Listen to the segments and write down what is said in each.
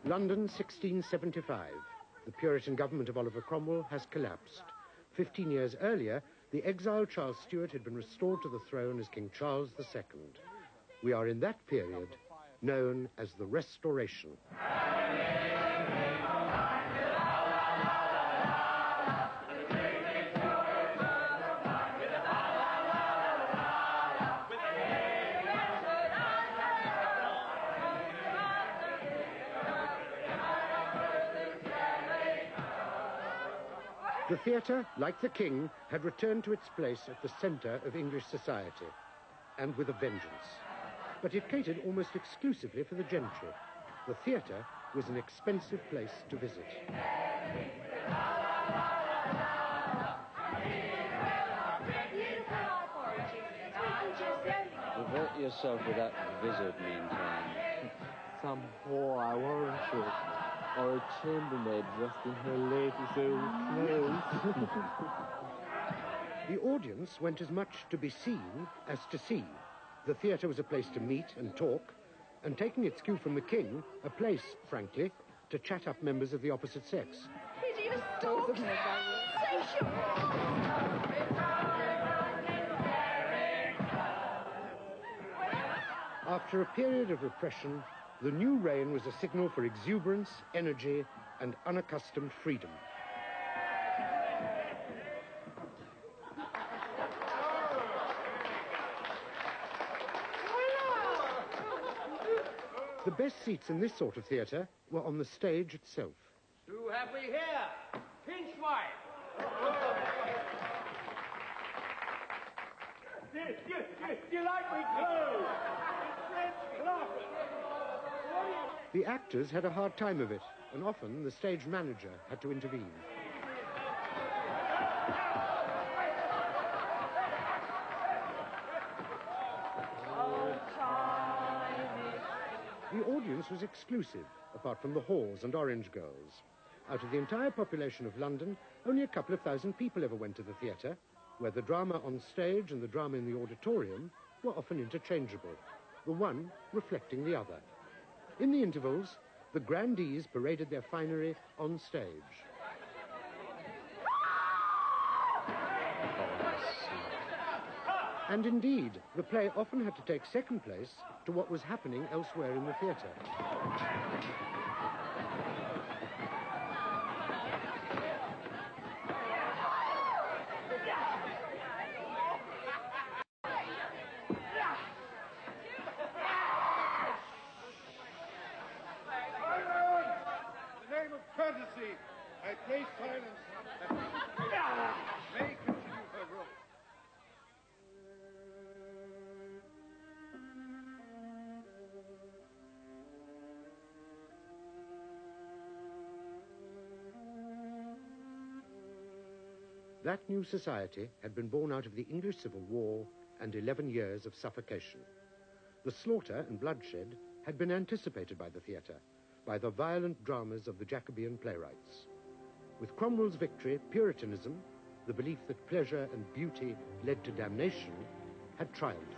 London, 1675. The Puritan government of Oliver Cromwell has collapsed. 15 years earlier, the exiled Charles Stuart had been restored to the throne as King Charles II. We are in that period known as the Restoration. The theatre, like the King, had returned to its place at the centre of English society, and with a vengeance. But it catered almost exclusively for the gentry. The theatre was an expensive place to visit. Divert yourself with that vizard meantime. Some whore I worship, or a chambermaid dressed in her latest old clothes. The audience went as much to be seen as to see. The theatre was a place to meet and talk, and taking its cue from the King, a place, frankly, to chat up members of the opposite sex. Did you stop? Say After a period of repression, the new reign was a signal for exuberance, energy, and unaccustomed freedom. The best seats in this sort of theatre were on the stage itself. Who have we here? Pinchwife! Do you like me clothes? The actors had a hard time of it, and often the stage manager had to intervene. The audience was exclusive, apart from the whores and orange girls. Out of the entire population of London, only a couple of thousand people ever went to the theatre, where the drama on stage and the drama in the auditorium were often interchangeable, the one reflecting the other. In the intervals, the grandees paraded their finery on stage. And indeed, the play often had to take second place to what was happening elsewhere in the theatre. In the name of courtesy, I pray silence. May continue her role. That new society had been born out of the English Civil War and 11 years of suffocation. The slaughter and bloodshed had been anticipated by the theatre, by the violent dramas of the Jacobean playwrights. With Cromwell's victory, Puritanism, the belief that pleasure and beauty led to damnation, had triumphed.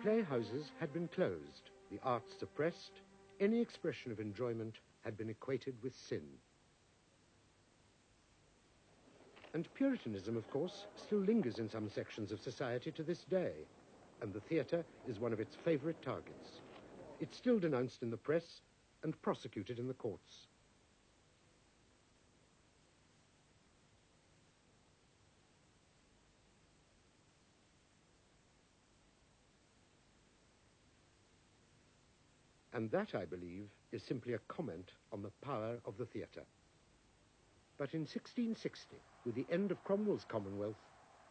Playhouses had been closed, the arts suppressed, any expression of enjoyment had been equated with sin. And Puritanism, of course, still lingers in some sections of society to this day, and the theatre is one of its favourite targets. It's still denounced in the press and prosecuted in the courts. And that, I believe, is simply a comment on the power of the theatre. But in 1660, with the end of Cromwell's Commonwealth,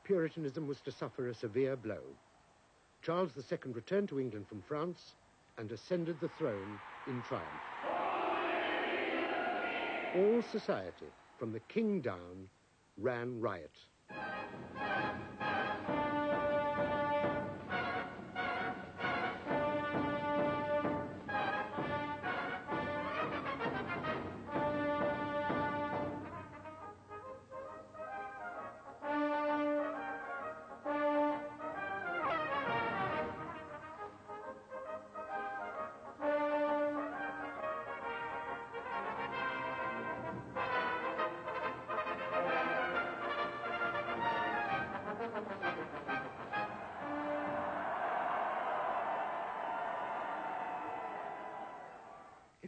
Puritanism was to suffer a severe blow. Charles II returned to England from France and ascended the throne in triumph. All society, from the King down, ran riot.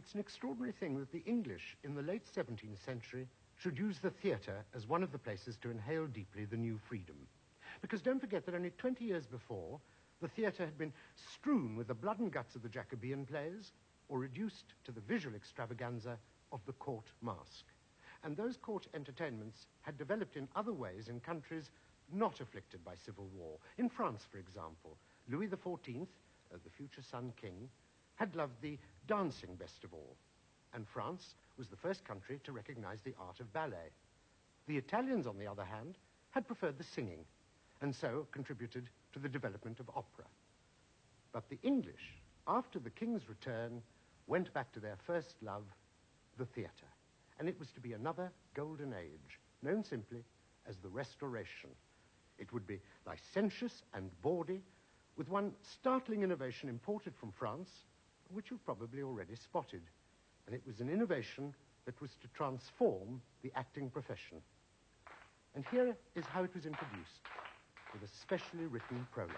it's an extraordinary thing that the English in the late 17th century should use the theatre as one of the places to inhale deeply the new freedom. Because don't forget that only 20 years before, the theatre had been strewn with the blood and guts of the Jacobean plays or reduced to the visual extravaganza of the court masque. And those court entertainments had developed in other ways in countries not afflicted by civil war. In France, for example, Louis XIV, the future Sun King, had loved the dancing best of all. And France was the first country to recognize the art of ballet. The Italians, on the other hand, had preferred the singing, and so contributed to the development of opera. But the English, after the King's return, went back to their first love, the theatre. And it was to be another golden age, known simply as the Restoration. It would be licentious and bawdy, with one startling innovation imported from France, which you've probably already spotted. And it was an innovation that was to transform the acting profession. And here is how it was introduced, with a specially written prologue.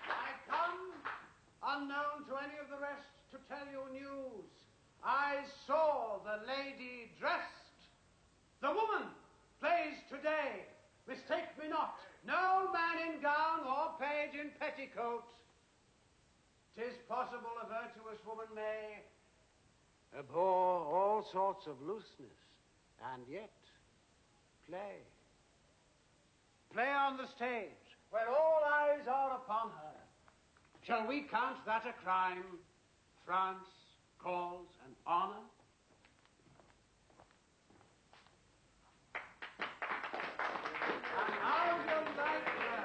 I come, unknown to any of the rest, to tell you news. I saw the lady dressed. The woman plays today. Mistake me not. No man in gown or page in petticoat. 'Tis possible a virtuous woman may abhor all sorts of looseness, and yet play. Play on the stage, where all eyes are upon her. Shall we count that a crime France calls an honor? And how do you like her?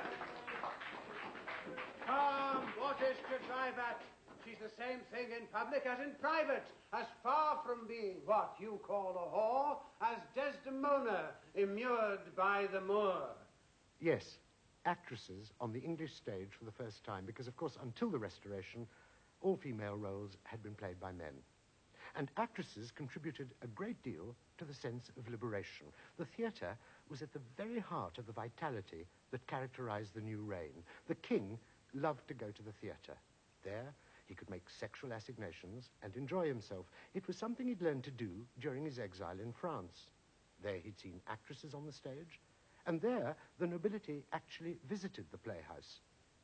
Come, what is to drive at? She's the same thing in public as in private, as far from being what you call a whore as Desdemona immured by the Moor. Yes, actresses on the English stage for the first time, because, of course, until the Restoration, all female roles had been played by men. And actresses contributed a great deal to the sense of liberation. The theatre was at the very heart of the vitality that characterized the new reign. The king loved to go to the theatre. There, he could make sexual assignations and enjoy himself. It was something he'd learned to do during his exile in France. There he'd seen actresses on the stage, and there the nobility actually visited the playhouse,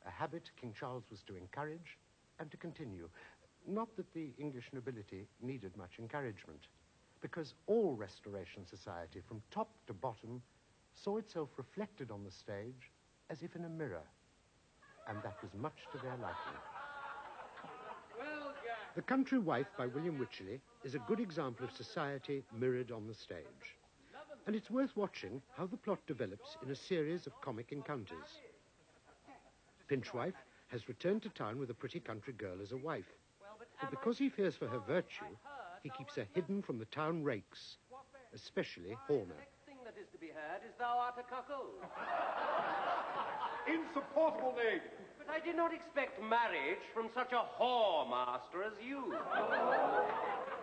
a habit King Charles was to encourage and to continue. Not that the English nobility needed much encouragement, because all Restoration society, from top to bottom, saw itself reflected on the stage as if in a mirror, and that was much to their liking. The Country Wife by William Wycherley is a good example of society mirrored on the stage. And it's worth watching how the plot develops in a series of comic encounters. Pinchwife has returned to town with a pretty country girl as a wife. But because he fears for her virtue, he keeps her hidden from the town rakes, especially Horner. The next thing that is to be heard is thou art a cuckold. Insupportable lady. But I did not expect marriage from such a whore master as you.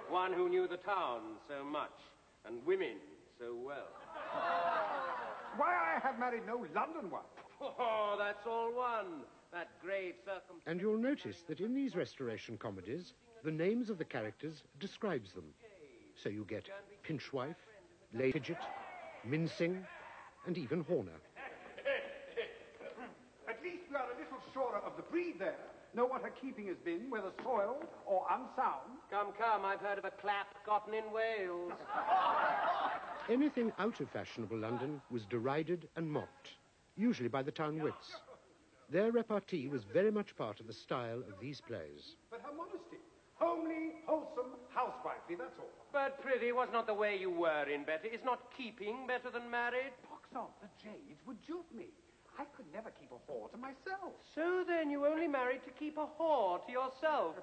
One who knew the town so much, and women so well. Why, I have married no London wife. Oh, that's all one. That grave circumstance. And you'll notice that in these Restoration comedies, the names of the characters describes them. So you get Pinchwife, Lady Fidget, Mincing, and even Horner. At least we are a little surer of the breed there. Know what her keeping has been, whether soiled or unsound. Come, I've heard of a clap gotten in Wales. Anything out of fashionable London was derided and mocked, usually by the town wits. Their repartee was very much part of the style of these plays. But her modesty. Homely, wholesome, housewifely, that's all. But prithee, was not the way you were in better? Is not keeping better than married? Pox on, the jades would dupe me. I could never keep a whore to myself. So then you only married to keep a whore to yourself.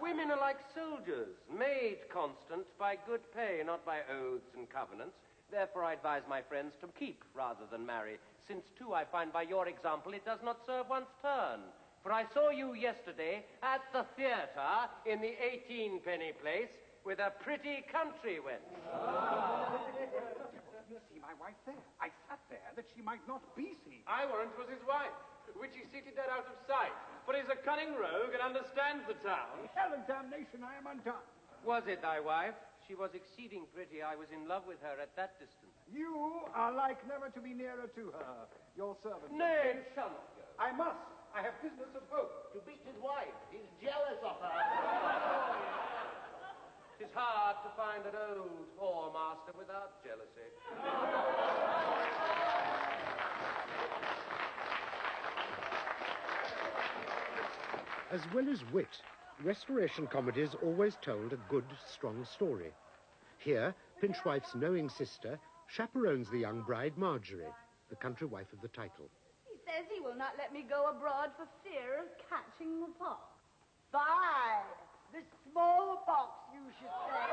Women are like soldiers, made constant by good pay, not by oaths and covenants. Therefore I advise my friends to keep rather than marry, since, too, I find by your example it does not serve one's turn. For I saw you yesterday at the theatre in the 18-penny place with a pretty country wench. You see my wife there. I sat there that she might not be seen. I warrant 'twas his wife. which he seated there out of sight. For he's a cunning rogue and understands the town. Hell and damnation, I am undone. Was it thy wife? She was exceeding pretty. I was in love with her at that distance. You are like never to be nearer to her. Your servant. Nay, it shall not go. I must. I have business at home. To beat his wife. He's jealous of her. 'Tis hard to find an old whoremaster without jealousy. As well as wit, Restoration comedies always told a good, strong story. Here, Pinchwife's knowing sister chaperones the young bride, Marjorie, the country wife of the title. He says he will not let me go abroad for fear of catching the pox. Fie! The smallpox, you should say.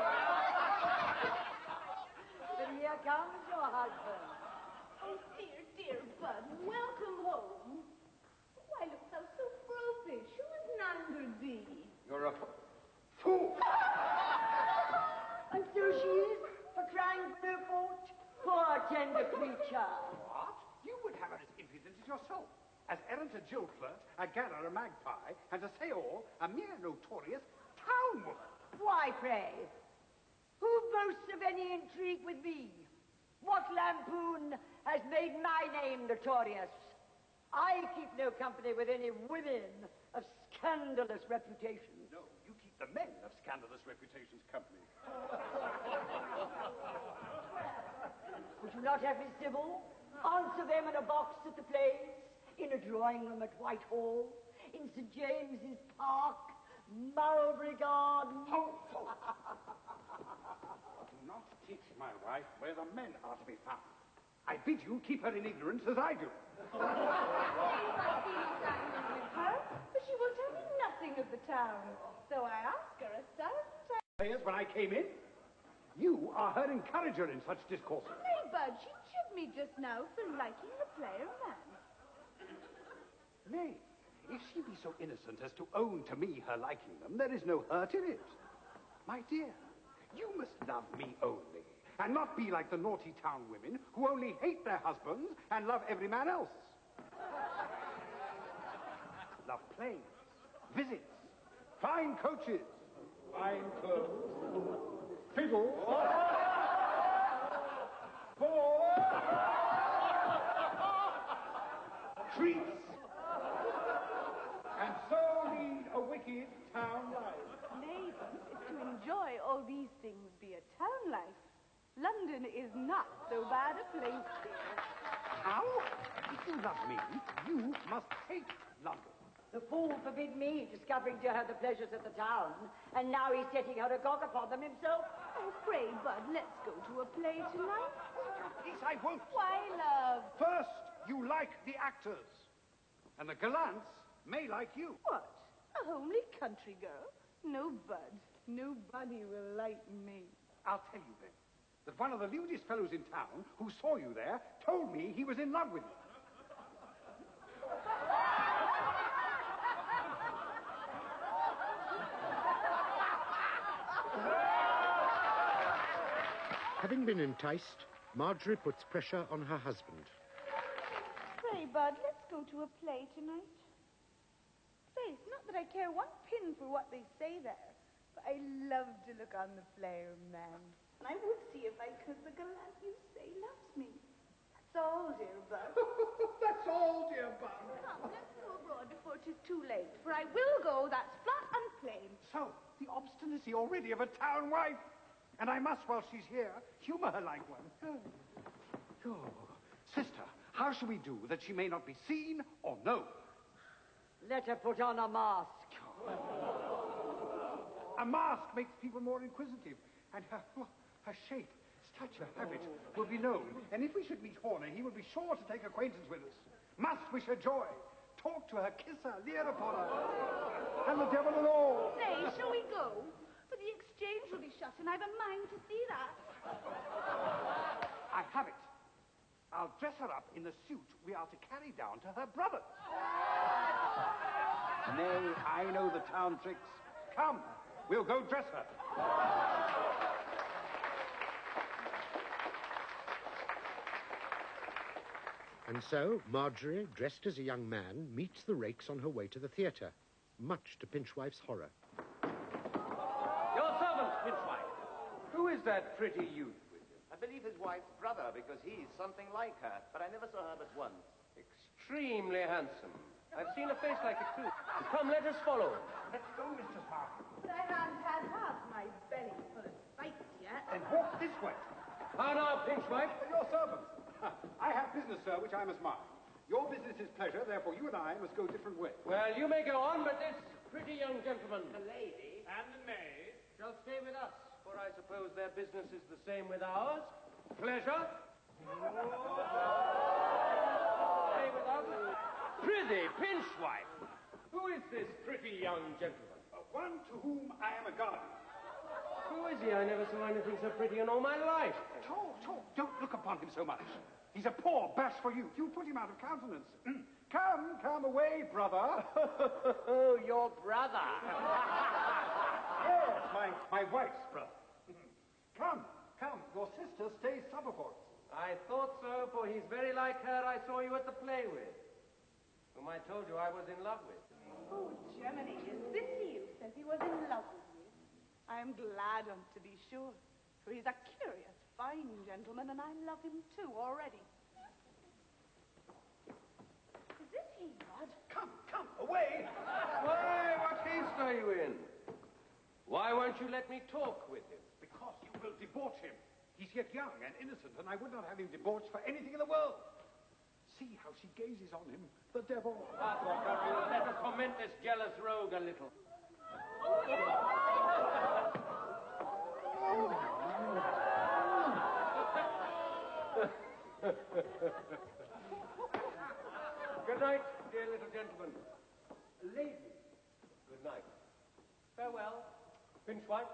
But here comes your husband. Oh, dear, dear Bud, welcome home. Why look thou so fropish? Who is Nander thee? You're a Fool! And so she is, for crying for no fault. Poor tender creature. What? You would have her as impudent as yourself. As errant a jill flirt, a galler, a magpie, and to say all, a mere notorious town woman. Why, pray? Who boasts of any intrigue with me? What lampoon has made my name notorious? I keep no company with any women of scandalous reputation. No, you keep the men of scandalous reputations company. Would you not have me civil? Answer them in a box at the plays, in a drawing room at Whitehall, in St. James's Park, Mulberry Garden. Ho, ho! Do not teach my wife where the men are to be found. I bid you keep her in ignorance as I do. I've been angry with her, but she will tell me nothing of the town. So I ask her a thousand times. Players, when I came in, you are her encourager in such discourses. Nay, Bud, she chid me just now for liking the player man. Nay, if she be so innocent as to own to me her liking them, there is no hurt in it. My dear, you must love me only, and not be like the naughty town women who only hate their husbands and love every man else. Love plays, visits, fine coaches, fine clothes, fiddles, treats, and so lead a wicked town life. Nay, Bud, if to enjoy all these things be a town life, London is not so bad a place, dear. How? If you love me, you must hate London. The fool forbid me discovering to her the pleasures of the town, and now he's setting her agog upon them himself. Oh, pray, Bud, let's go to a play tonight. Please, I won't. Why, love? First, you like the actors, and the gallants may like you. What? A homely country girl? No, Bud. Nobody will like me. I'll tell you then, that one of the lewdest fellows in town who saw you there told me he was in love with you. Having been enticed, Marjorie puts pressure on her husband. Pray, Bud, let's go to a play tonight. Faith, not that I care one pin for what they say there, but I love to look on the player man. And I would see if I could the gallant you say loves me. That's all, dear Bud. That's all, dear Bud. Come, let's go abroad before 'tis too late, for I will go, that's flat and plain. So, the obstinacy already of a town wife. And I must, while she's here, humor her like one. Oh, sister, how shall we do that she may not be seen or known? Let her put on a mask. A mask makes people more inquisitive, and her shape, stature, habit will be known. And if we should meet Horner, he will be sure to take acquaintance with us. Must wish her joy. Talk to her, kiss her, leer upon her. And the devil and all. Nay, shall we go? For the exchange will be shut, and I've a mind to see that. I have it. I'll dress her up in the suit we are to carry down to her brother. Nay, I know the town tricks. Come, we'll go dress her. And so Marjorie, dressed as a young man, meets the rakes on her way to the theatre, much to Pinchwife's horror. Your servant, Pinchwife. Who is that pretty youth with you? I believe his wife's brother, because he's something like her, but I never saw her but once. Extremely handsome. I've seen a face like it, too. Come, let us follow. Let's go, Mr. Spark. But I haven't had half my belly full of fights yet. And walk this way. How now, Pinchwife? Your servant. I have business, sir, which I must mind. Your business is pleasure, therefore you and I must go different ways. Well, you may go on, but this pretty young gentleman, The lady. and the maid, shall stay with us, for I suppose their business is the same with ours. Pleasure. Stay with us. Prithee, Pinchwife, who is this pretty young gentleman? One to whom I am a guardian. Who is he? I never saw anything so pretty in all my life. Talk. Don't look upon him so much. He's a poor, bashful youth. You put him out of countenance. Come away, brother. Oh, your brother. Yes, my wife's brother. Come. Your sister stays supper for us. I thought so, for he's very like her I saw you at the play with, whom I told you I was in love with. Oh, Germany, is this he who says he was in love with you? I am glad on't, to be sure, for he's a curious, fine gentleman, and I love him too already. Is this he, Bud? Come, away. Why, what haste are you in? Why won't you let me talk with him? Because you will debauch him. He's yet young and innocent, and I would not have him debauched for anything in the world. See how she gazes on him, the devil. Let us torment this jealous rogue a little. Good night, dear little gentleman. Lady, good night. Farewell, Pinchwife.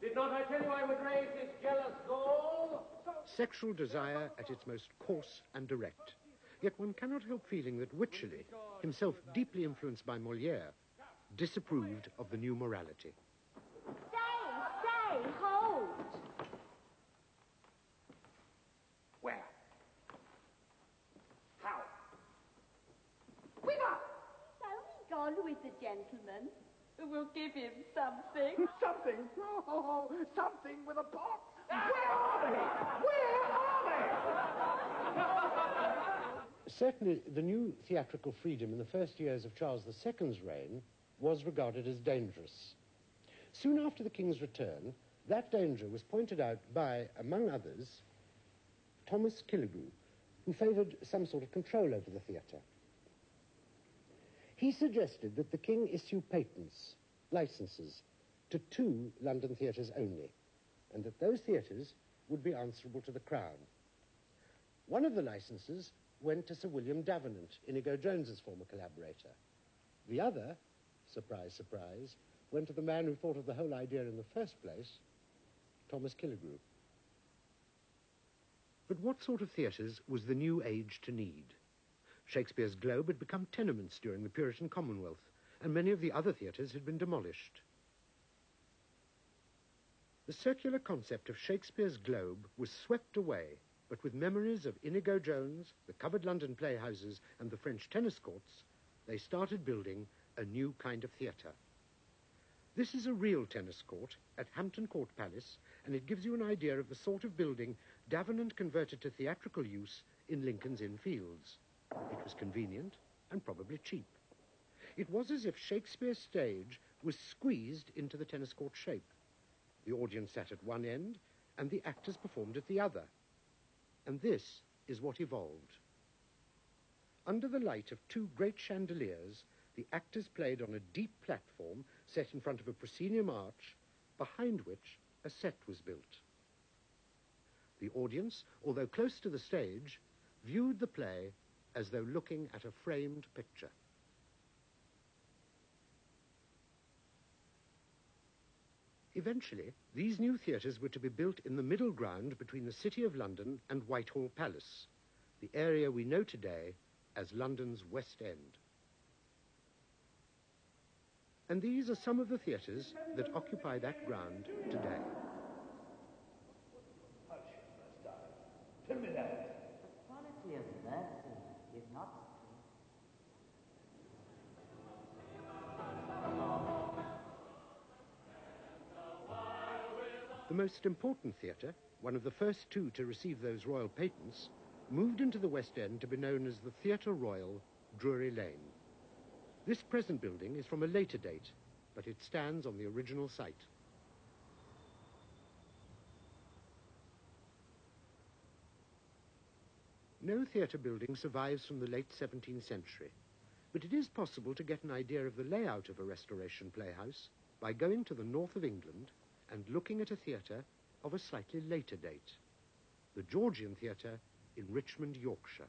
Did not I tell you I would raise his jealous gall? Sexual desire at its most coarse and direct. Yet one cannot help feeling that Wycherley, himself deeply influenced by Molière, disapproved of the new morality. Stay, hold. Where? How? Whither? He's only gone with the gentleman who will give him something. Something? Oh, something with a pot. Where are they? Certainly, the new theatrical freedom in the first years of Charles II's reign was regarded as dangerous. Soon after the King's return, that danger was pointed out by, among others, Thomas Killigrew, who favoured some sort of control over the theatre. He suggested that the King issue patents, licenses, to 2 London theatres only, and that those theatres would be answerable to the Crown. One of the licenses went to Sir William Davenant, Inigo Jones's former collaborator. The other, surprise, surprise, went to the man who thought of the whole idea in the first place, Thomas Killigrew. But what sort of theatres was the new age to need? Shakespeare's Globe had become tenements during the Puritan Commonwealth, and many of the other theatres had been demolished. The circular concept of Shakespeare's Globe was swept away, but with memories of Inigo Jones, the covered London playhouses, and the French tennis courts, they started building a new kind of theatre. This is a real tennis court at Hampton Court Palace, and it gives you an idea of the sort of building Davenant converted to theatrical use in Lincoln's Inn Fields. It was convenient and probably cheap. It was as if Shakespeare's stage was squeezed into the tennis court shape. The audience sat at one end, and the actors performed at the other. And this is what evolved. Under the light of 2 great chandeliers, the actors played on a deep platform set in front of a proscenium arch, behind which a set was built. The audience, although close to the stage, viewed the play as though looking at a framed picture. Eventually, these new theatres were to be built in the middle ground between the City of London and Whitehall Palace, the area we know today as London's West End. And these are some of the theatres that occupy that ground today. The quality of that most important theatre, one of the first two to receive those royal patents, moved into the West End to be known as the Theatre Royal, Drury Lane. This present building is from a later date, but it stands on the original site. No theatre building survives from the late 17th century, but it is possible to get an idea of the layout of a Restoration playhouse by going to the north of England and looking at a theatre of a slightly later date, the Georgian Theatre in Richmond, Yorkshire.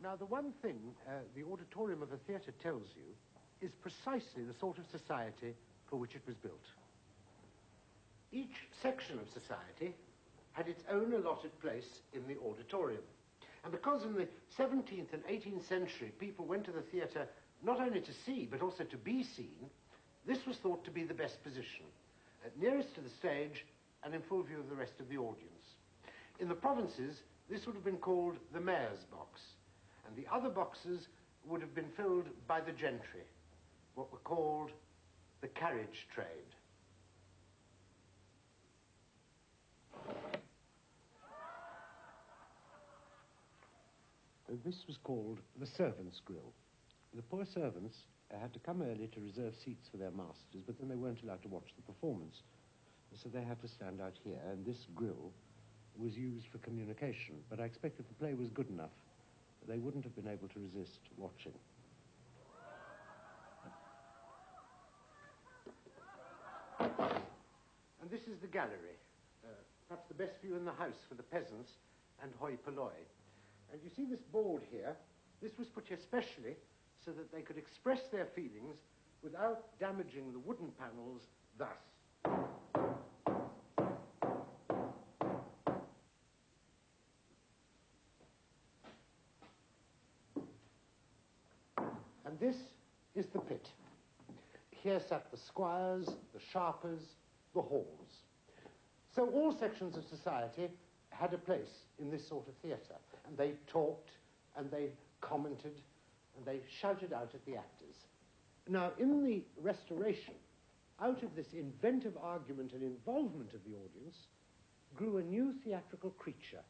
Now, the one thing the auditorium of a theatre tells you is precisely the sort of society for which it was built. Each section of society had its own allotted place in the auditorium. And because in the 17th and 18th century people went to the theatre not only to see but also to be seen, this was thought to be the best position, nearest to the stage and in full view of the rest of the audience. In the provinces, this would have been called the mayor's box, and the other boxes would have been filled by the gentry, what were called the carriage trade. This was called the servants' grill. The poor servants had to come early to reserve seats for their masters, but then they weren't allowed to watch the performance. So they had to stand out here, and this grill was used for communication. But I expect if the play was good enough, they wouldn't have been able to resist watching. And this is the gallery, perhaps the best view in the house for the peasants and hoi polloi. And you see this board here, this was put here specially so that they could express their feelings without damaging the wooden panels thus. And this is the pit. Here sat the squires, the sharpers, the halls. So all sections of society had a place in this sort of theatre, and they talked, and they commented, and they shouted out at the actors. Now, in the Restoration, out of this inventive argument and involvement of the audience, grew a new theatrical creature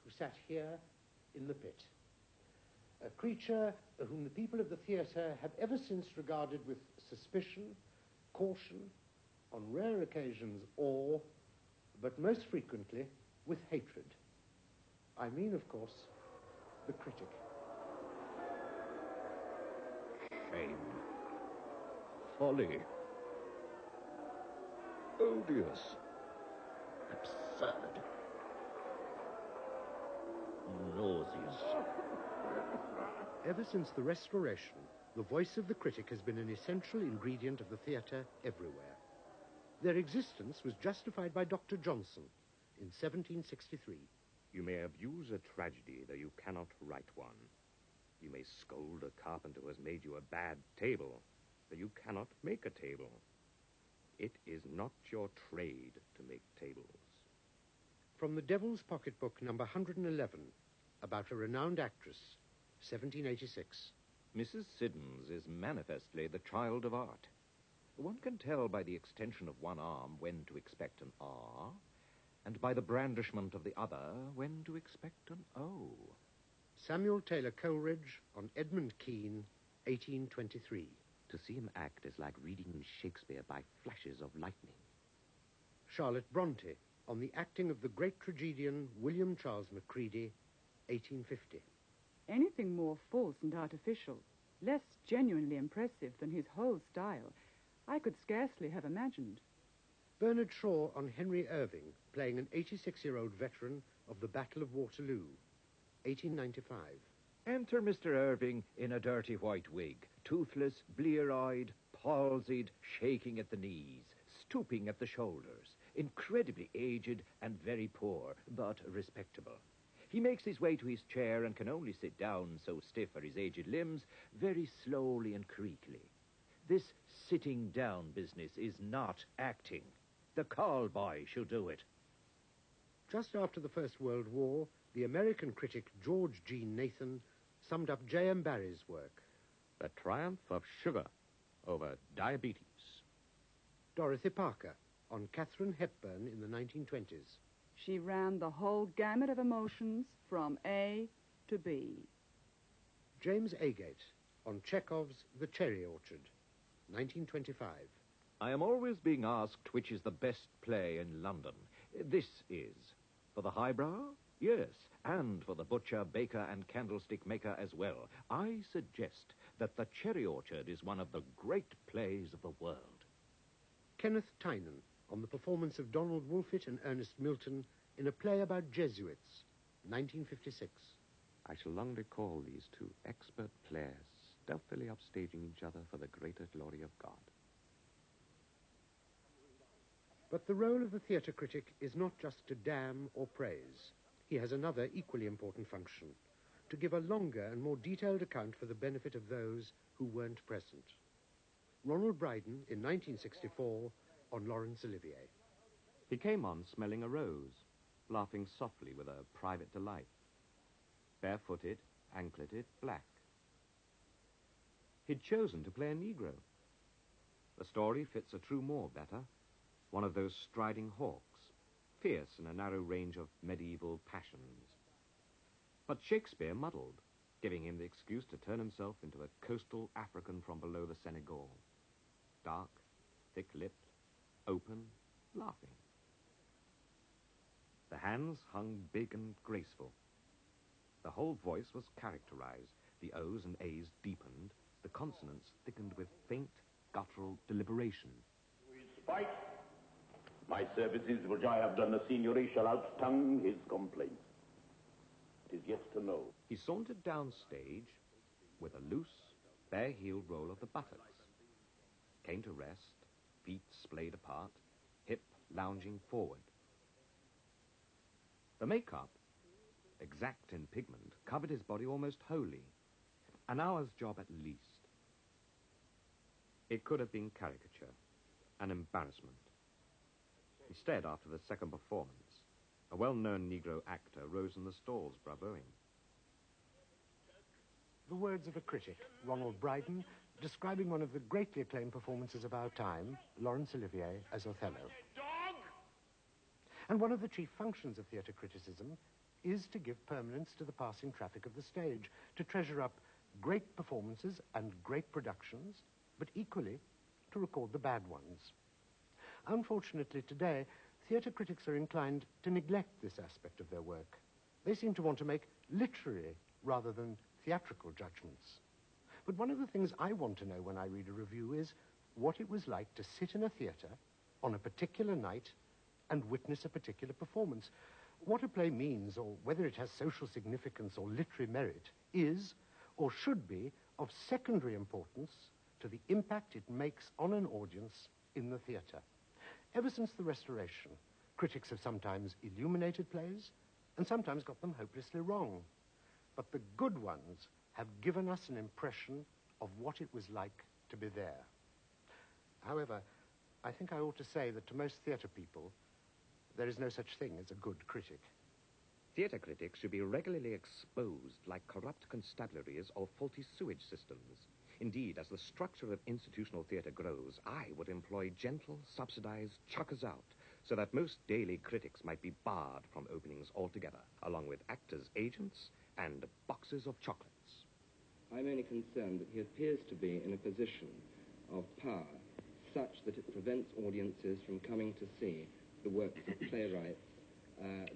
who sat here in the pit. A creature whom the people of the theatre have ever since regarded with suspicion, caution, on rare occasions awe, but most frequently with hatred. I mean, of course, the critic. Shame. Folly. Odious. Absurd. Nauseous. Ever since the Restoration, the voice of the critic has been an essential ingredient of the theatre everywhere. Their existence was justified by Dr. Johnson in 1763. You may abuse a tragedy, though you cannot write one. You may scold a carpenter who has made you a bad table, though you cannot make a table. It is not your trade to make tables. From the Devil's Pocketbook, number 111, about a renowned actress, 1786. Mrs. Siddons is manifestly the child of art. One can tell by the extension of one arm when to expect an R, and by the brandishment of the other when to expect an O. Samuel Taylor Coleridge on Edmund Kean, 1823. To see him act is like reading Shakespeare by flashes of lightning. Charlotte Bronte on the acting of the great tragedian William Charles Macready, 1850. Anything more false and artificial, less genuinely impressive than his whole style, I could scarcely have imagined. Bernard Shaw on Henry Irving, playing an 86-year-old veteran of the Battle of Waterloo, 1895. Enter Mr. Irving in a dirty white wig, toothless, blear-eyed, palsied, shaking at the knees, stooping at the shoulders, incredibly aged and very poor, but respectable. He makes his way to his chair and can only sit down, so stiff are his aged limbs, very slowly and creakily. This sitting down business is not acting. The call boy shall do it. Just after the First World War, the American critic George G. Nathan summed up J.M. Barrie's work. The triumph of sugar over diabetes. Dorothy Parker on Katharine Hepburn in the 1920s. She ran the whole gamut of emotions from A to B. James Agate on Chekhov's The Cherry Orchard, 1925. I am always being asked which is the best play in London. This is. For the highbrow? Yes, and for the butcher, baker, and candlestick maker as well. I suggest that The Cherry Orchard is one of the great plays of the world. Kenneth Tynan on the performance of Donald Wolfett and Ernest Milton in a play about Jesuits, 1956. I shall long recall these two expert players stealthily upstaging each other for the greater glory of God. But the role of the theatre critic is not just to damn or praise. He has another equally important function, to give a longer and more detailed account for the benefit of those who weren't present. Ronald Brydon in 1964 on Laurence Olivier. He came on smelling a rose, laughing softly with a private delight. Barefooted, ankleted, black. He'd chosen to play a Negro. The story fits a true Moor better, one of those striding hawks, fierce in a narrow range of medieval passions. But Shakespeare muddled, giving him the excuse to turn himself into a coastal African from below the Senegal. Dark, thick-lipped, open, laughing. The hands hung big and graceful. The whole voice was characterized, the O's and A's deepened, the consonants thickened with faint, guttural deliberation. Spite my services which I have done, the Signory shall out-tongue his complaints. It is yet to know. He sauntered downstage with a loose, bare-heeled roll of the buttocks. Came to rest, feet splayed apart, hip lounging forward. The makeup, exact in pigment, covered his body almost wholly. An hour's job at least. It could have been caricature, an embarrassment. Instead, after the second performance, a well-known Negro actor rose in the stalls bravoing. The words of a critic, Ronald Brydon, describing one of the greatly acclaimed performances of our time, Laurence Olivier as Othello. And one of the chief functions of theatre criticism is to give permanence to the passing traffic of the stage, to treasure up great performances and great productions, but equally to record the bad ones. Unfortunately, today, theatre critics are inclined to neglect this aspect of their work. They seem to want to make literary rather than theatrical judgments. But one of the things I want to know when I read a review is what it was like to sit in a theatre on a particular night and witness a particular performance. What a play means, or whether it has social significance or literary merit, is, or should be, of secondary importance to the impact it makes on an audience in the theatre. Ever since the Restoration, critics have sometimes illuminated plays and sometimes got them hopelessly wrong. But the good ones have given us an impression of what it was like to be there. However, I think I ought to say that to most theatre people, there is no such thing as a good critic. Theatre critics should be regularly exposed like corrupt constabularies or faulty sewage systems. Indeed, as the structure of institutional theatre grows, I would employ gentle, subsidized chuckers out, so that most daily critics might be barred from openings altogether, along with actors' agents and boxes of chocolates. I'm only concerned that he appears to be in a position of power such that it prevents audiences from coming to see the works of playwrights,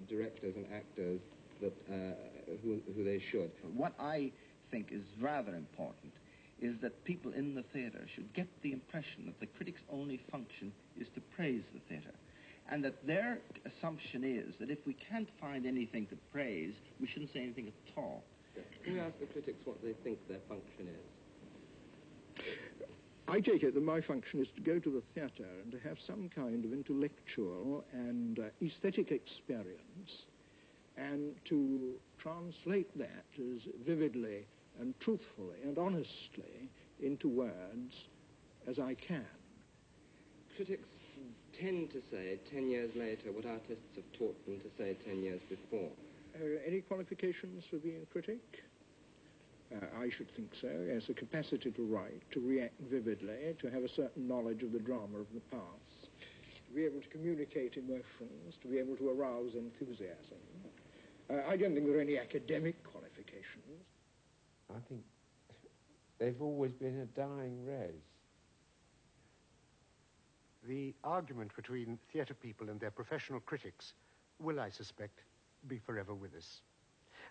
directors and actors that, who they should. What I think is rather important is that people in the theatre should get the impression that the critic's only function is to praise the theatre, and that their assumption is that if we can't find anything to praise, we shouldn't say anything at all. Can we ask the critics what they think their function is? I take it that my function is to go to the theatre and to have some kind of intellectual and aesthetic experience, and to translate that as vividly and truthfully and honestly into words as I can. Critics tend to say 10 years later what artists have taught them to say 10 years before. Any qualifications for being a critic? I should think so. Yes, a capacity to write, to react vividly, to have a certain knowledge of the drama of the past, to be able to communicate emotions, to be able to arouse enthusiasm. I don't think there are any academic qualifications. I think they've always been a dying race. The argument between theatre people and their professional critics will, I suspect, be forever with us.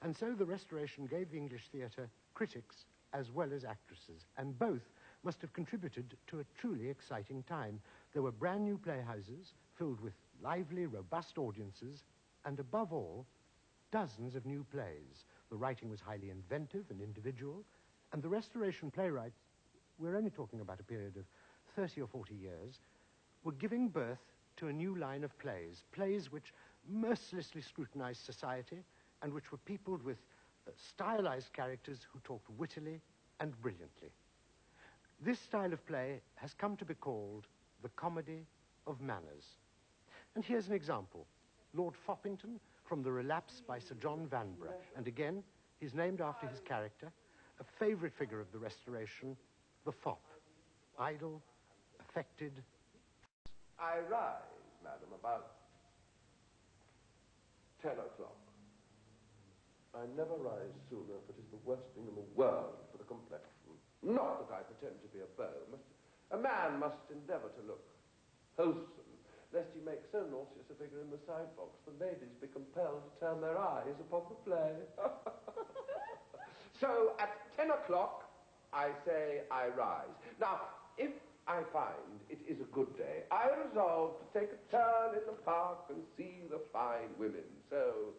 And so the Restoration gave the English theatre critics as well as actresses, and both must have contributed to a truly exciting time. There were brand new playhouses filled with lively, robust audiences, and above all, dozens of new plays. The writing was highly inventive and individual, and the Restoration playwrights, we're only talking about a period of 30 or 40 years, were giving birth to a new line of plays, plays which mercilessly scrutinized society and which were peopled with stylized characters who talked wittily and brilliantly. This style of play has come to be called the comedy of manners. And here's an example. Lord Foppington from The Relapse by Sir John Vanbrugh. And again, he's named after his character, a favorite figure of the Restoration, the fop. Idle, affected. I rise, madam, about 10 o'clock. I never rise sooner, but it's the worst thing in the world for the complexion. Not that I pretend to be a beau. A man must endeavour to look wholesome, lest he make so nauseous a figure in the sidebox, the ladies be compelled to turn their eyes upon the play. So at 10 o'clock, I say I rise. Now, if I find it is a good day, I resolve to take a turn in the park and see the fine women. So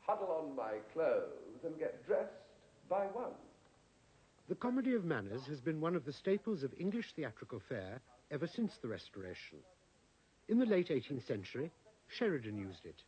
huddle on my clothes and get dressed by one. The comedy of manners has been one of the staples of English theatrical fare ever since the Restoration. In the late 18th century, Sheridan used it.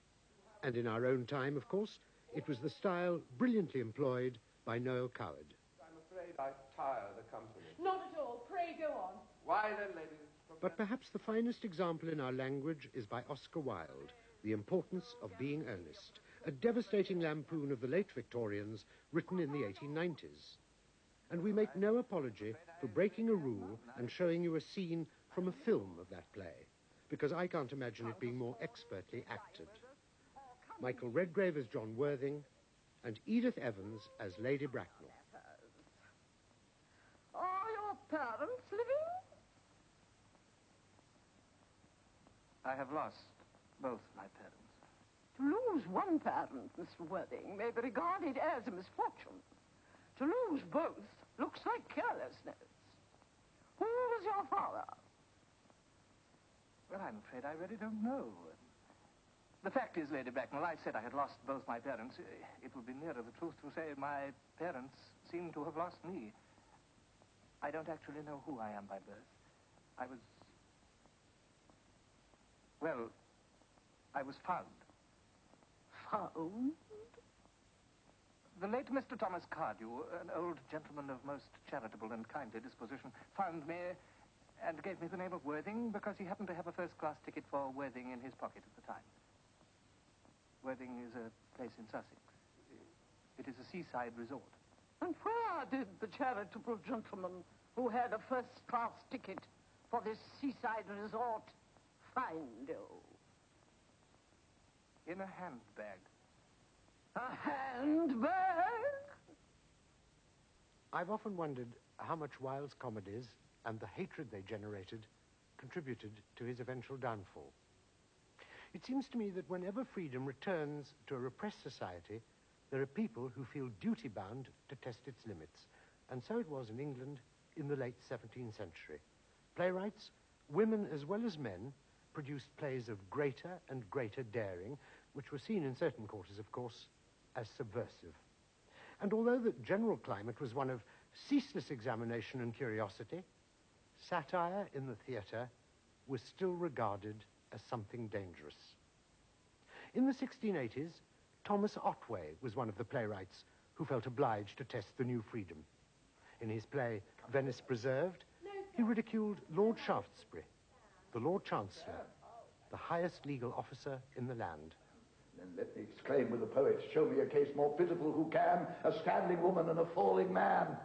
And in our own time, of course, it was the style brilliantly employed by Noel Coward. I'm afraid I tire the company. Not at all. Pray go on. Why then, ladies? But perhaps the finest example in our language is by Oscar Wilde, The Importance of Being Earnest, a devastating lampoon of the late Victorians written in the 1890s. And we make no apology for breaking a rule and showing you a scene from a film of that play, because I can't imagine it being more expertly acted. Michael Redgrave as John Worthing, and Edith Evans as Lady Bracknell. Are your parents living? I have lost both my parents. To lose one parent, Mr. Worthing, may be regarded as a misfortune. To lose both looks like carelessness. Who was your father? Well, I'm afraid I really don't know. The fact is, Lady Bracknell, I said I had lost both my parents. It would be nearer the truth to say my parents seem to have lost me. I don't actually know who I am by birth. I was found. Found? The late Mr. Thomas Cardew, an old gentleman of most charitable and kindly disposition, found me and gave me the name of Worthing because he happened to have a first-class ticket for Worthing in his pocket at the time. Worthing is a place in Sussex. It is a seaside resort. And where did the charitable gentleman who had a first-class ticket for this seaside resort find you? In a handbag. A handbag? I've often wondered how much Wilde's comedies and the hatred they generated contributed to his eventual downfall. It seems to me that whenever freedom returns to a repressed society, there are people who feel duty-bound to test its limits. And so it was in England in the late 17th century. Playwrights, women as well as men, produced plays of greater and greater daring, which were seen in certain quarters, of course, as subversive. And although the general climate was one of ceaseless examination and curiosity, satire in the theatre was still regarded as something dangerous. In the 1680s, Thomas Otway was one of the playwrights who felt obliged to test the new freedom. In his play, Venice Preserved, he ridiculed Lord Shaftesbury, the Lord Chancellor, the highest legal officer in the land. Then let me exclaim with the poets, show me a case more pitiful who can, a standing woman and a falling man.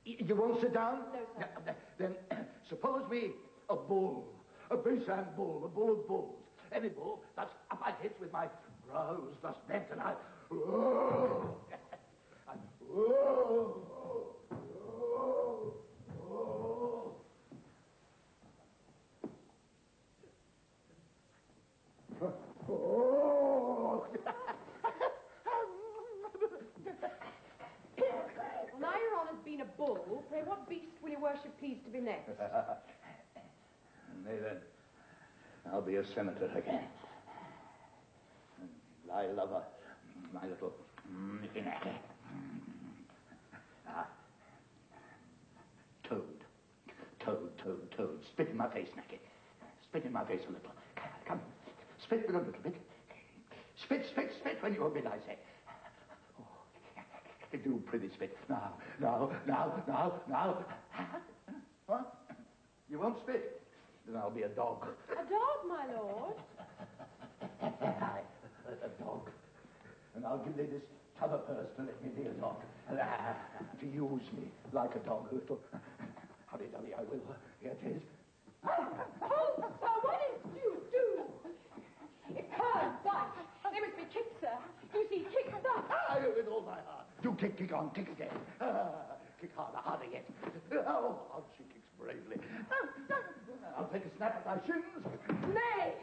You won't sit down? No, sir. Then suppose me a bull, a Baysan bull, a bull of bulls. Any bull that's up my head with my brows thus bent and I... Well, now your honour's been a bull, pray what beast will your worship please to be next? Nay then, I'll be a senator again. Thy lover, my little knickknacker. Toad. Spit in my face, Knacky. Spit in my face a little. Come, spit a little bit. Spit when you obey, I say. Oh, do prithee spit. Now. Huh? You won't spit? Then I'll be a dog. A dog, my lord? Aye, a dog. And I'll give thee this t'other purse to let me be a dog. To use me like a dog, a little. Hurry, I will. Here it is. Oh, sir, what is do? It can't bite. They must be kicked, sir. You see, kick stuff. With all my heart. Do kick on, kick again. Kick harder yet. Oh, how she kicks bravely. I'll take a snap at thy shins. Nay,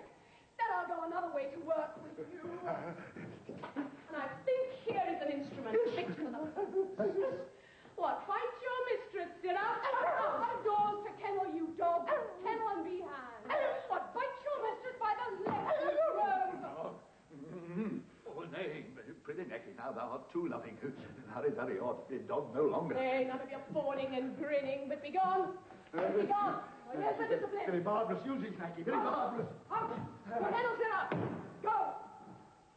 then I'll go another way to work with you. And I think here is an instrument fit for the... What, fight your mistress, Sirrah? Out of doors to kennel, you dog. Kennel and be hanged. What, bite your mistress by the leg, you rogue? Oh, nay, pretty necky, now thou art too loving. Hurry, ought to be a dog no longer. Nay, none of your fawning and grinning, but be gone. Be gone. Where's the discipline? Very barbarous usage, Knacky, very barbarous. Out. Your kennel, Sirrah. Go.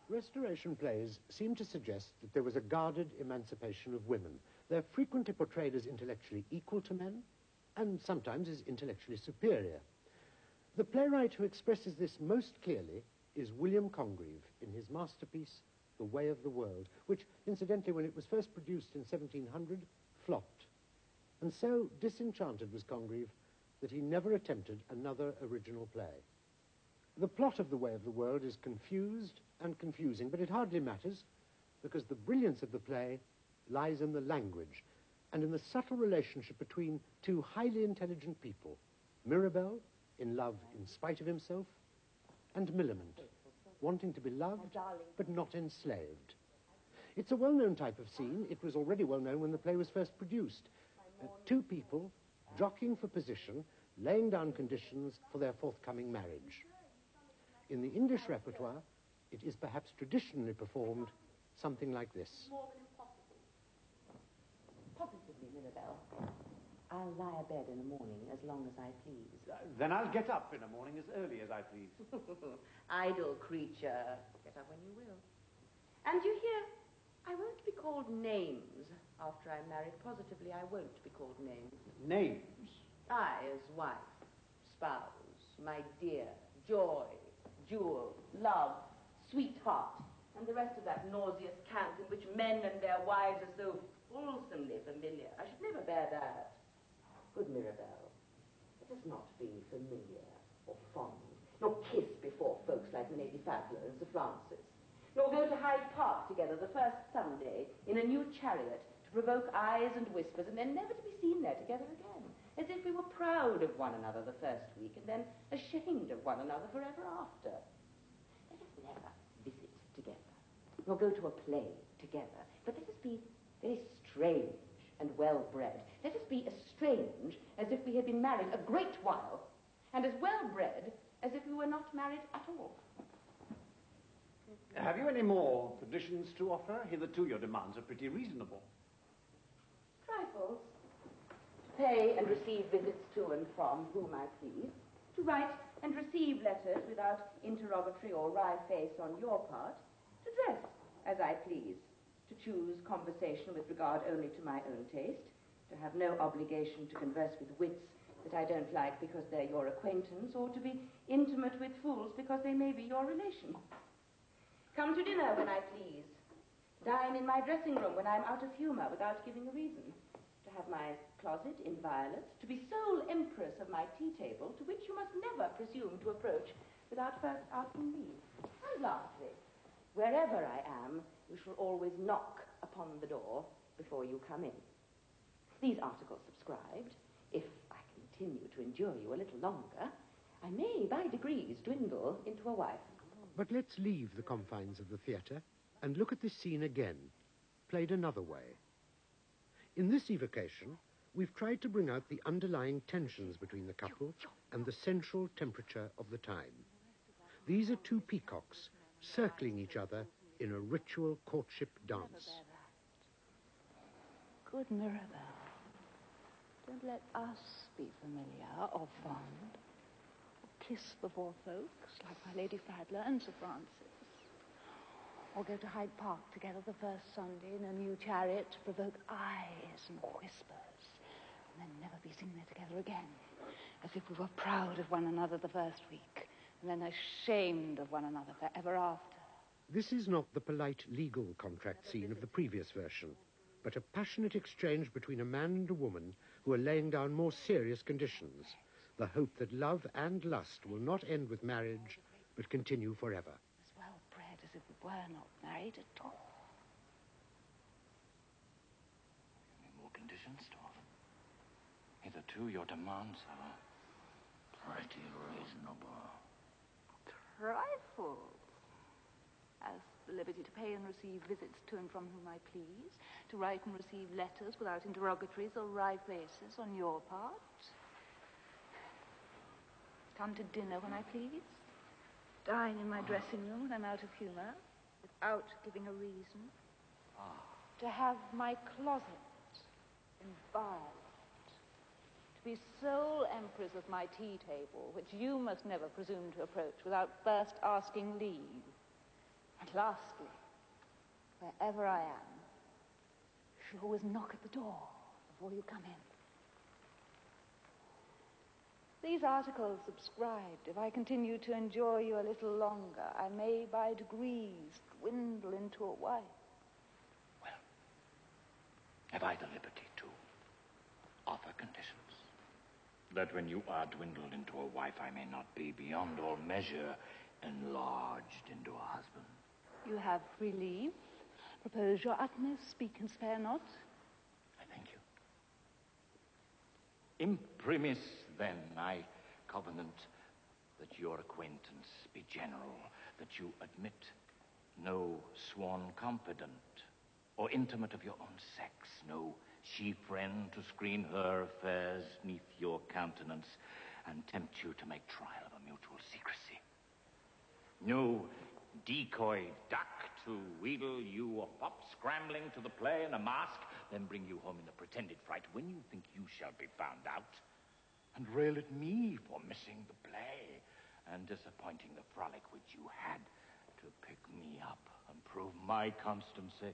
Restoration plays seem to suggest that there was a guarded emancipation of women. They're frequently portrayed as intellectually equal to men, and sometimes as intellectually superior. The playwright who expresses this most clearly is William Congreve in his masterpiece, The Way of the World, which, incidentally, when it was first produced in 1700, flopped. And so disenchanted was Congreve that he never attempted another original play. The plot of The Way of the World is confused and confusing, but it hardly matters, because the brilliance of the play lies in the language and in the subtle relationship between two highly intelligent people, Mirabell, in love in spite of himself, and Millamant, wanting to be loved but not enslaved. It's a well-known type of scene. It was already well known when the play was first produced. Two people jockeying for position, laying down conditions for their forthcoming marriage. In the English repertoire, it is perhaps traditionally performed something like this. More than impossible. Positively, Mirabell. I'll lie abed in the morning as long as I please. Then I'll get up in the morning as early as I please. Idle creature. Get up when you will. And you hear, I won't be called names after I'm married. Positively, I won't be called names. Names? I as wife, spouse, my dear, joy, jewel, love, sweetheart, and the rest of that nauseous cant in which men and their wives are so fulsomely familiar. I should never bear that. Good Mirabell, let us not be familiar or fond, nor kiss before folks like Lady Fadler and Sir Francis, nor go to Hyde Park together the first Sunday in a new chariot to provoke eyes and whispers, and then never to be seen there together again, as if we were proud of one another the first week and then ashamed of one another forever after. Let us never visit together, nor go to a play together, but let us be very strange and well-bred. Let us be as strange as if we had been married a great while, and as well-bred as if we were not married at all. Have you any more conditions to offer? Hitherto your demands are pretty reasonable. Trifles. To pay and receive visits to and from whom I please, to write and receive letters without interrogatory or wry face on your part, to dress as I please, to choose conversation with regard only to my own taste, to have no obligation to converse with wits that I don't like because they're your acquaintance, or to be intimate with fools because they may be your relation. Come to dinner when I please. Dine in my dressing room when I'm out of humor without giving a reason. To have my closet inviolate, to be sole empress of my tea table, to which you must never presume to approach without first asking leave. And lastly, wherever I am, you shall always knock upon the door before you come in. These articles subscribed, if I continue to endure you a little longer, I may by degrees dwindle into a wife. But let's leave the confines of the theatre and look at this scene again, played another way. In this evocation, we've tried to bring out the underlying tensions between the couple and the central temperature of the time. These are two peacocks circling each other in a ritual courtship dance. Good Mirabelle, don't let us be familiar or fond, or kiss before folks like my Lady Fadler and Sir Francis, or go to Hyde Park together the first Sunday in a new chariot to provoke eyes and whispers, and then never be seen there together again, as if we were proud of one another the first week, and then ashamed of one another forever after. This is not the polite legal contract scene of the previous version, but a passionate exchange between a man and a woman who are laying down more serious conditions, the hope that love and lust will not end with marriage, but continue forever. As well bred as if we were not married at all. Any more conditions, Storm? Hitherto your demands are pretty reasonable. Trifles. As the liberty to pay and receive visits to and from whom I please, to write and receive letters without interrogatories or wry faces on your part. Come to dinner when I please. Dine in my dressing room when I'm out of humor, without giving a reason. To have my closet inviolate. To be sole empress of my tea table, which you must never presume to approach without first asking leave. And lastly, wherever I am, you should always knock at the door before you come in. These articles subscribed, if I continue to enjoy you a little longer, I may by degrees dwindle into a wife. Have I the liberty to offer conditions? That when you are dwindled into a wife, I may not be beyond all measure enlarged into a husband. You have free leave. Propose your utmost, speak and spare not. I thank you. Imprimis, then, I covenant that your acquaintance be general, that you admit no sworn confidant or intimate of your own sex, no she-friend to screen her affairs neath your countenance and tempt you to make trial of a mutual secrecy. No decoy duck to wheedle you up scrambling to the play in a mask, then bring you home in a pretended fright when you think you shall be found out, and rail at me for missing the play and disappointing the frolic which you had to pick me up and prove my constancy.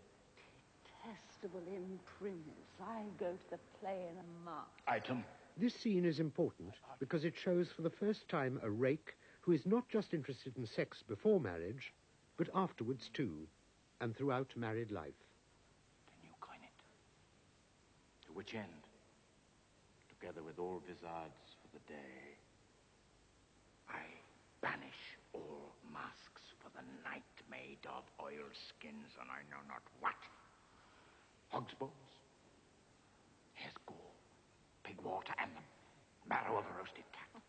Detestable imprimis. I go to the play in a mask. Item. This scene is important because it shows for the first time a rake who is not just interested in sex before marriage, but afterwards too, and throughout married life. Can you coin it? To which end, together with all vizards for the day, I banish all masks for the night made of oilskins and I know not what. Hog's balls, hare's gall, pig water, and the marrow of a roasted cat.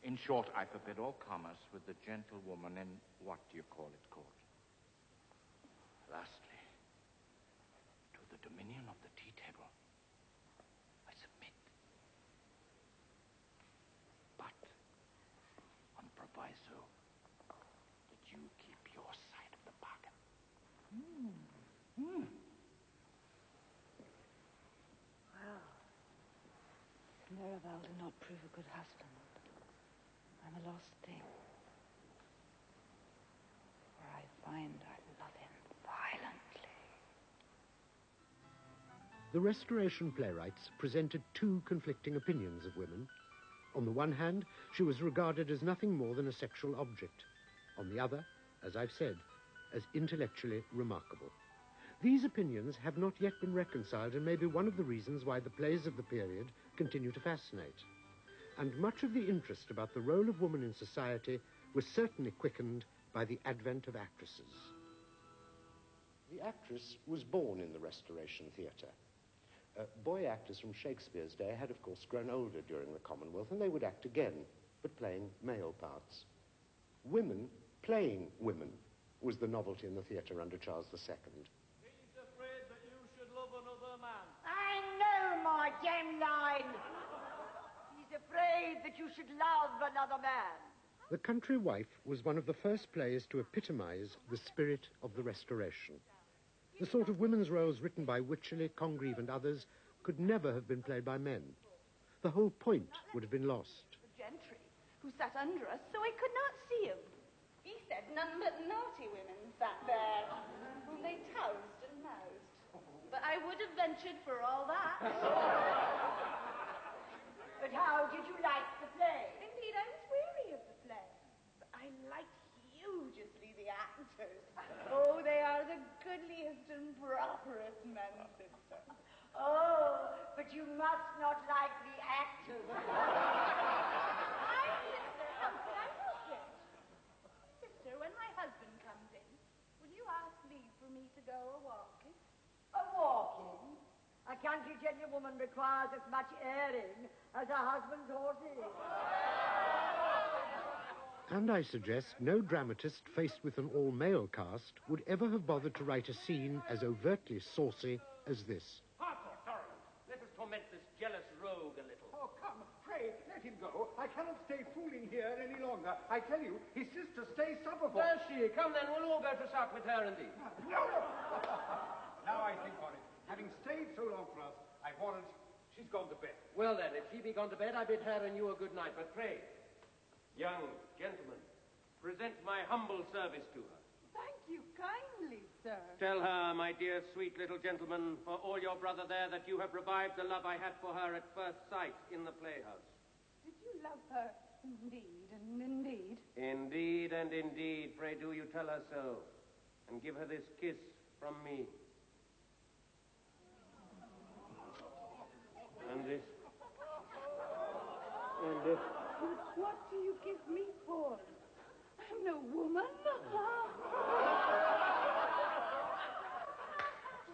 In short, I forbid all commerce with the gentlewoman in what do you call it, court. Lastly, to the dominion of the tea table, I submit. But on proviso that you keep your side of the bargain. Well, Mirabelle did not prove a good husband. I'm a lost thing. For I find I love him violently. The Restoration playwrights presented two conflicting opinions of women. On the one hand, she was regarded as nothing more than a sexual object. On the other, as I've said, as intellectually remarkable. These opinions have not yet been reconciled and may be one of the reasons why the plays of the period continue to fascinate. And much of the interest about the role of woman in society was certainly quickened by the advent of actresses. The actress was born in the Restoration Theatre. Boy actors from Shakespeare's day had, of course, grown older during the Commonwealth, and they would act again, but playing male parts. Women playing women was the novelty in the theatre under Charles II. He's afraid that you should love another man. I know my damn line. He's afraid that you should love another man. The Country Wife was one of the first plays to epitomize the spirit of the Restoration. The sort of women's roles written by Wycherley, Congreve, and others could never have been played by men. The whole point would have been lost. The gentry, who sat under us, so I could not see him. He said none but naughty women sat there, whom they toused and moused. But I would have ventured for all that. But how did you like the play? Indeed, I was weary of the play. But I liked hugely the actors. Oh, they are the goodliest and properest men, sister. Oh, but you must not like the actors. Sister, how can I help it? Sister, when my husband comes in, will you ask leave for me to go a-walking? A walking? A country gentlewoman requires as much airing as her husband's horse is. And I suggest no dramatist faced with an all-male cast would ever have bothered to write a scene as overtly saucy as this. Harcourt, darling, let us torment this jealous rogue a little. Oh, come, pray, let him go. I cannot stay fooling here any longer. I tell you, his sister stays supper for... Does she? Come then, we'll all go to sup with her indeed. No! Now I think on it. Having stayed so long for us, I warrant she's gone to bed. Well then, if she be gone to bed, I bid her and you a good night. But pray, young gentlemen, present my humble service to her. Thank you kindly, sir. Tell her, my dear sweet little gentleman, for all your brother there, that you have revived the love I had for her at first sight in the playhouse. Did you love her indeed and indeed? Indeed and indeed. Pray do you tell her so, and give her this kiss from me. And this. And this. But what do you kiss me for? I'm no woman.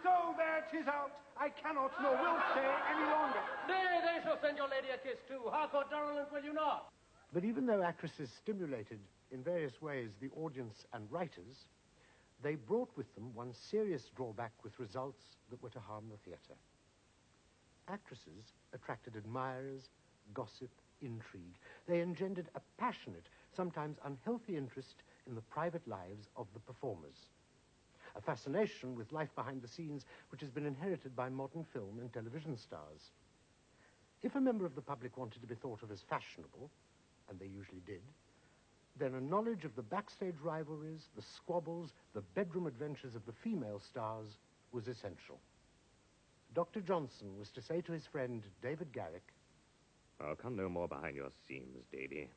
So there 'tis out. I cannot nor will stay any longer. They shall send your lady a kiss too. Harcourt, darling, will you not? But even though actresses stimulated in various ways the audience and writers, they brought with them one serious drawback with results that were to harm the theatre. Actresses attracted admirers, gossip, intrigue. They engendered a passionate, sometimes unhealthy interest in the private lives of the performers. A fascination with life behind the scenes which has been inherited by modern film and television stars. If a member of the public wanted to be thought of as fashionable, and they usually did, then a knowledge of the backstage rivalries, the squabbles, the bedroom adventures of the female stars was essential. Dr. Johnson was to say to his friend David Garrick, I'll come no more behind your seams, Davy,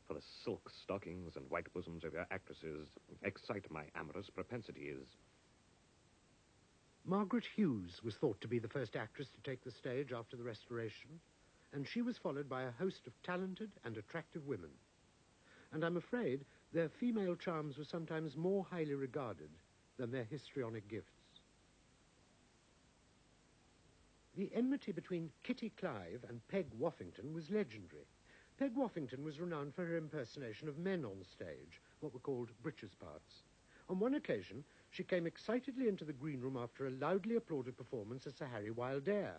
for the silk stockings and white bosoms of your actresses excite my amorous propensities. Margaret Hughes was thought to be the first actress to take the stage after the Restoration, and she was followed by a host of talented and attractive women. And I'm afraid their female charms were sometimes more highly regarded than their histrionic gifts. The enmity between Kitty Clive and Peg Woffington was legendary. Peg Woffington was renowned for her impersonation of men on stage, what were called breeches parts. On one occasion, she came excitedly into the green room after a loudly applauded performance as Sir Harry Wildair.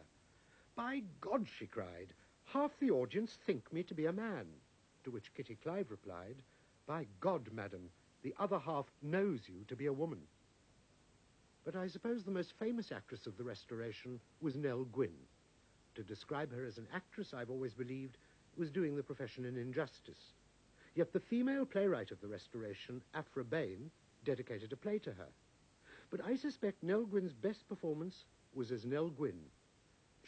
"By God," she cried, "half the audience think me to be a man." To which Kitty Clive replied, "By God, madam, the other half knows you to be a woman." But I suppose the most famous actress of the Restoration was Nell Gwynn. To describe her as an actress, I've always believed, was doing the profession an injustice. Yet the female playwright of the Restoration, Aphra Behn, dedicated a play to her. But I suspect Nell Gwynn's best performance was as Nell Gwynn,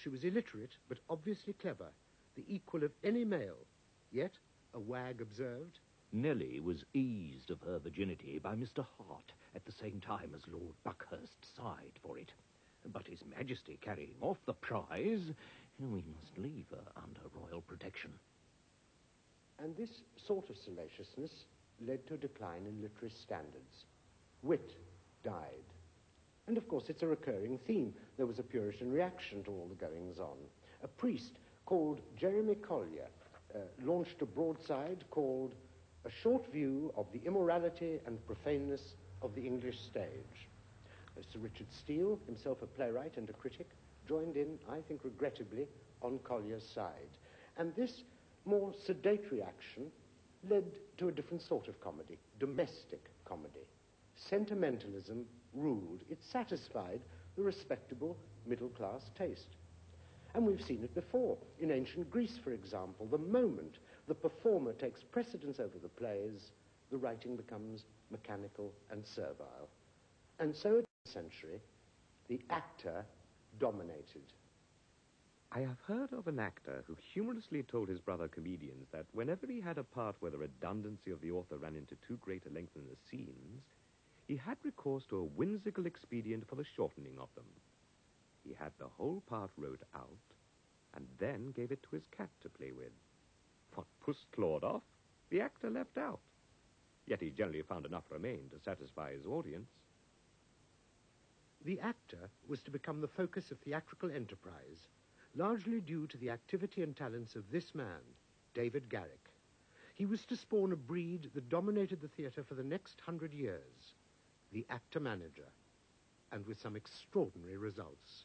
She was illiterate, but obviously clever, the equal of any male. Yet, a wag observed, Nellie was eased of her virginity by Mr. Hart at the same time as Lord Buckhurst sighed for it. But His Majesty carrying off the prize, we must leave her under royal protection. And this sort of salaciousness led to a decline in literary standards. Wit died. And of course it's a recurring theme. There was a Puritan reaction to all the goings-on. A priest called Jeremy Collier launched a broadside called A Short View of the Immorality and Profaneness of the English Stage. Sir Richard Steele, himself a playwright and a critic, joined in, I think regrettably, on Collier's side. And this more sedate reaction led to a different sort of comedy, domestic comedy. Sentimentalism ruled. It satisfied the respectable middle-class taste. And we've seen it before. In ancient Greece, for example, the moment the performer takes precedence over the plays, the writing becomes mechanical and servile. And so in the century, the actor dominated. I have heard of an actor who humorously told his brother comedians that whenever he had a part where the redundancy of the author ran into too great a length in the scenes, he had recourse to a whimsical expedient for the shortening of them. He had the whole part wrote out, and then gave it to his cat to play with. What Puss clawed off, the actor left out. Yet he generally found enough remain to satisfy his audience. The actor was to become the focus of theatrical enterprise, largely due to the activity and talents of this man, David Garrick. He was to spawn a breed that dominated the theatre for the next 100 years, the actor-manager, and with some extraordinary results.